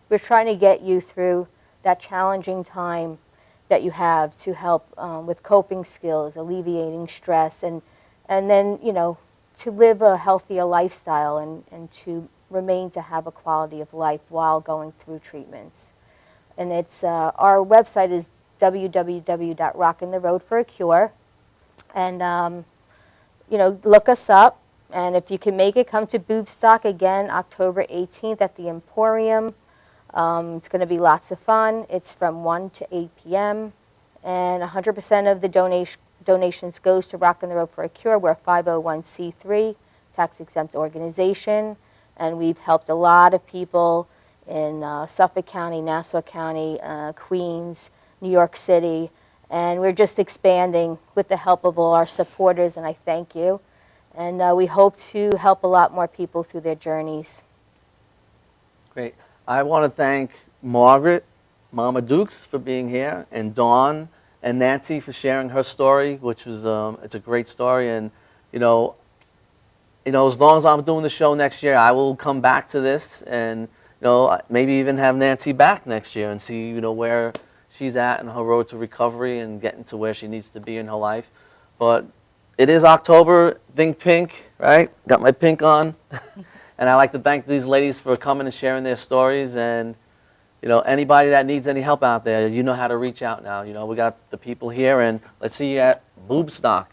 we're trying to get you through that challenging time that you have to help with coping skills, alleviating stress, and then, to live a healthier lifestyle and to remain to have a quality of life while going through treatments. And it's our website is www.rockintheroadforacure. And, look us up. And if you can make it, come to Boob Stock again, October 18th at the Emporium. It's going to be lots of fun. It's from 1 to 8 p.m. And 100% of the donations goes to Rockin' the Road for a Cure. We're a 501c3, tax-exempt organization. And we've helped a lot of people in Suffolk County, Nassau County, Queens, New York City. And we're just expanding with the help of all our supporters, and I thank you. And we hope to help a lot more people through their journeys. Great. I want to thank Margaret, Mama Dukes, for being here, and Dawn and Nancy for sharing her story, which was it's a great story. And as long as I'm doing the show next year, I will come back to this, and maybe even have Nancy back next year and see where she's at in her road to recovery and getting to where she needs to be in her life. But it is October, think pink, right? Got my pink on. And I'd like to thank these ladies for coming and sharing their stories. And, anybody that needs any help out there, you know how to reach out now. We got the people here, and let's see you at Boob Stock,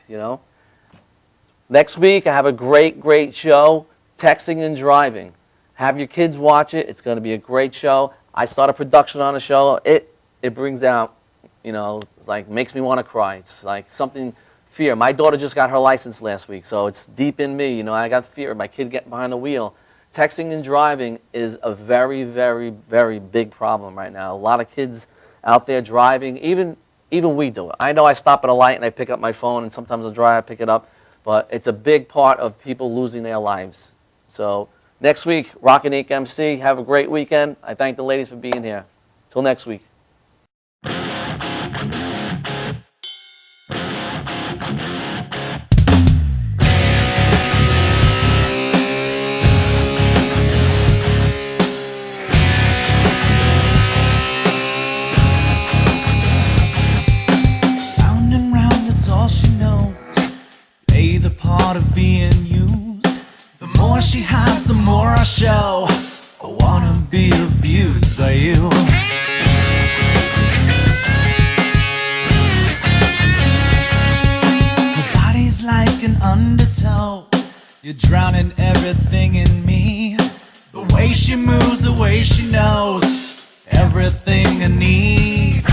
Next week, I have a great, great show. Texting and Driving. Have your kids watch it. It's going to be a great show. I started production on the show. It brings out, it's like makes me want to cry. It's like something fear. My daughter just got her license last week, so it's deep in me. I got fear of my kid getting behind the wheel. Texting and driving is a very, very, very big problem right now. A lot of kids out there driving, even we do it. I know I stop at a light and I pick up my phone, and sometimes I drive, I pick it up, but it's a big part of people losing their lives. So next week, Rockin' Inc. MC, have a great weekend. I thank the ladies for being here. Till next week. Round and round, it's all she knows. Play the part of being used. The more she hides, the more I show. I wanna be abused by you. Her body's like an undertow. You're drowning everything in me. The way she moves, the way she knows everything I need.